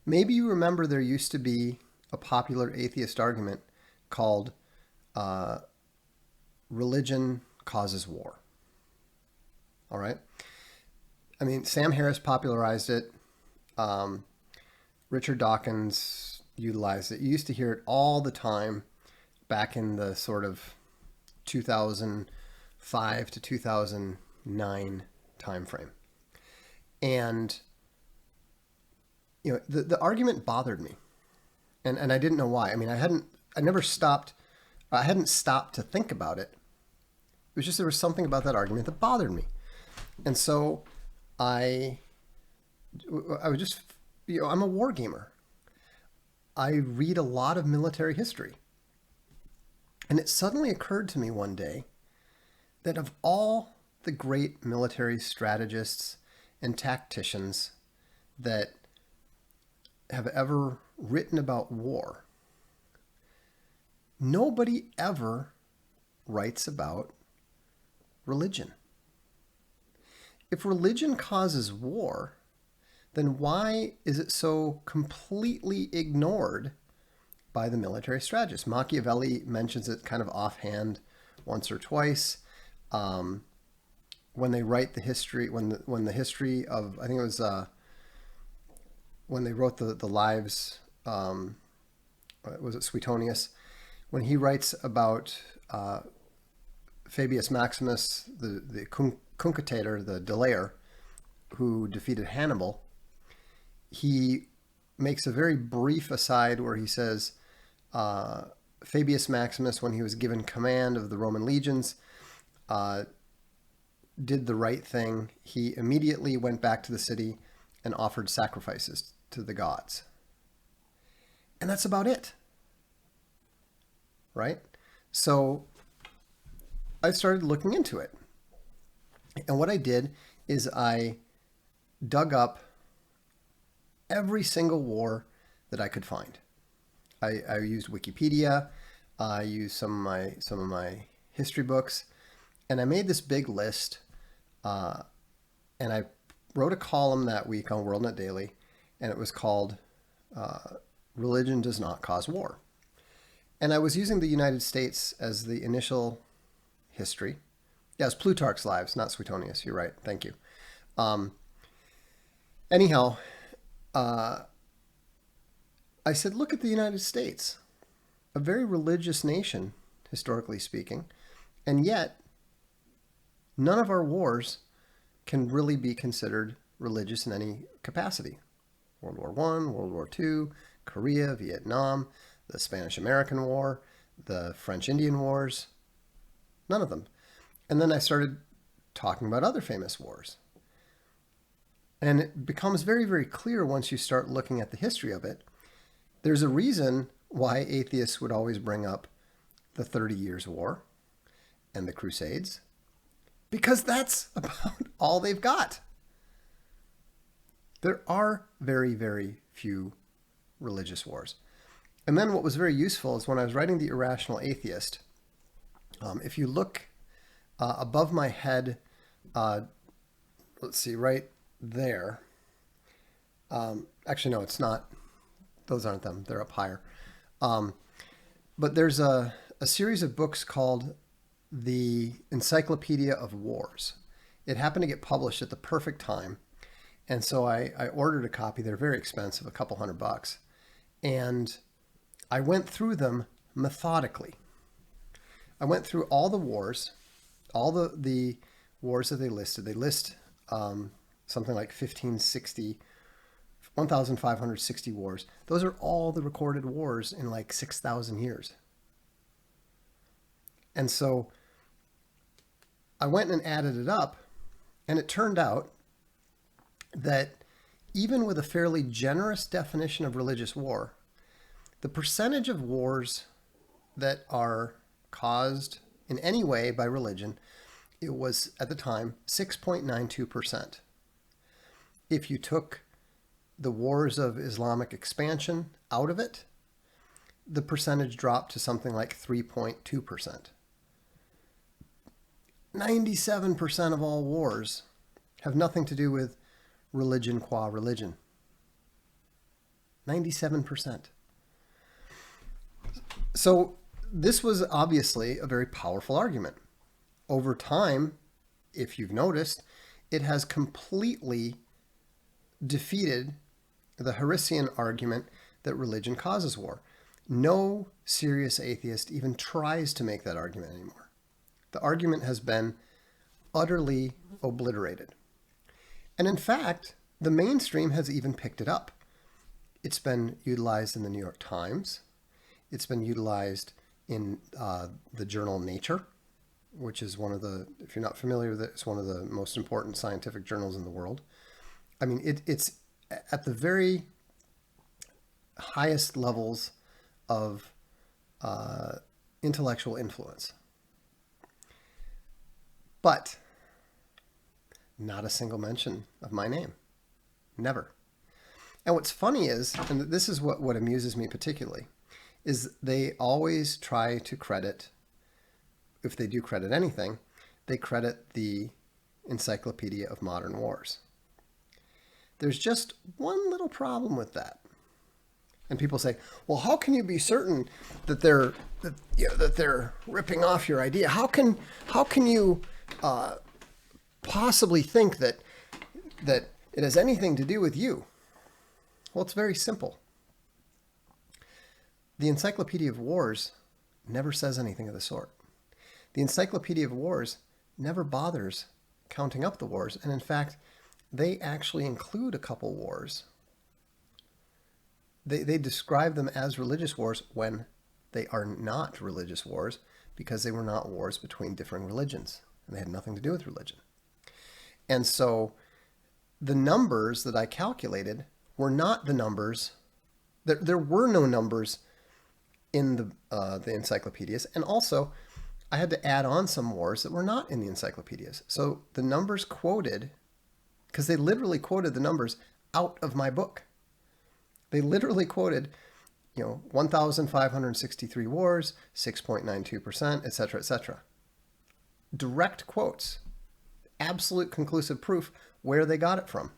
Maybe you remember there used to be a popular atheist argument called uh, religion causes war. All right. I mean, Sam Harris popularized it. Um, Richard Dawkins utilized it. You used to hear it all the time back in the sort of 2005 to 2009 timeframe. And the argument bothered me, and I didn't know why. I mean, I hadn't stopped to think about it. It was just there was something about that argument that bothered me, and so I I was just I'm a war gamer. I read a lot of military history, and it suddenly occurred to me one day that of all the great military strategists and tacticians that have ever written about war, nobody ever writes about religion. If religion causes war, then why is it so completely ignored by the military strategists? Machiavelli mentions it kind of offhand once or twice. When they write the history, when the history of, I think it was when they wrote the lives, was it Suetonius? When he writes about Fabius Maximus, the Cunctator, the delayer, who defeated Hannibal, he makes a very brief aside where he says, Fabius Maximus, when he was given command of the Roman legions, did the right thing. He immediately went back to the city and offered sacrifices to the gods. And that's about it. Right? So I started looking into it. And what I did is I dug up every single war that I could find. I used Wikipedia. I used some of my history books, and I made this big list. And I wrote a column that week on WorldNet Daily, and it was called "Religion Does Not Cause War." And I was using the United States as the initial history. Yeah, it's Plutarch's Lives, not Suetonius. You're right. Thank you. Anyhow, I said, look at the United States, a very religious nation, historically speaking, and yet none of our wars can really be considered religious in any capacity. World War I, World War II, Korea, Vietnam, the Spanish-American War, the French-Indian Wars, none of them. And then I started talking about other famous wars. And it becomes very, very clear once you start looking at the history of it. There's a reason why atheists would always bring up the 30 Years' War and the Crusades, because that's about all they've got. There are very, very few religious wars. And then what was very useful is when I was writing The Irrational Atheist, if you look above my head, let's see, right there. Actually, no, it's not. Those aren't them. They're up higher. But there's a series of books called The Encyclopedia of Wars. It happened to get published at the perfect time. And so I ordered a copy. They're very expensive, a couple $100. And I went through them methodically. I went through all the wars, all the wars that they listed. They list something like 1,560 wars. Those are all the recorded wars in like 6,000 years. And so I went and added it up, and it turned out that even with a fairly generous definition of religious war, the percentage of wars that are caused in any way by religion, it was at the time 6.92%. If you took the wars of Islamic expansion out of it, the percentage dropped to something like 3.2%. 97% of all wars have nothing to do with religion qua religion. 97%. So this was obviously a very powerful argument. Over time, if you've noticed, it has completely defeated the Harisian argument that religion causes war. No serious atheist even tries to make that argument anymore. The argument has been utterly obliterated. And in fact, the mainstream has even picked it up. It's been utilized in the New York Times. It's been utilized in the journal Nature, which is one of the, if you're not familiar with it, it's one of the most important scientific journals in the world. I mean, it's at the very highest levels of intellectual influence. But not a single mention of my name. Never. And what's funny is, and this is what amuses me particularly, is they always try to credit, if they do credit anything, they credit the Encyclopedia of Modern Wars. There's just one little problem with that. And people say, well, how can you be certain that they're ripping off your idea? How can you possibly think that it has anything to do with you? Well, it's very simple. The Encyclopedia of Wars never says anything of the sort. The Encyclopedia of Wars never bothers counting up the wars, and in fact, they actually include a couple wars. They describe them as religious wars when they are not religious wars, because they were not wars between differing religions, and they had nothing to do with religion. And so the numbers that I calculated were not the numbers. There were no numbers in the encyclopedias, and also I had to add on some wars that were not in the encyclopedias. So the numbers quoted, because they literally quoted the numbers out of my book. They literally quoted, 1,563 wars, 6.92%, etc., etc. Direct quotes, absolute conclusive proof where they got it from.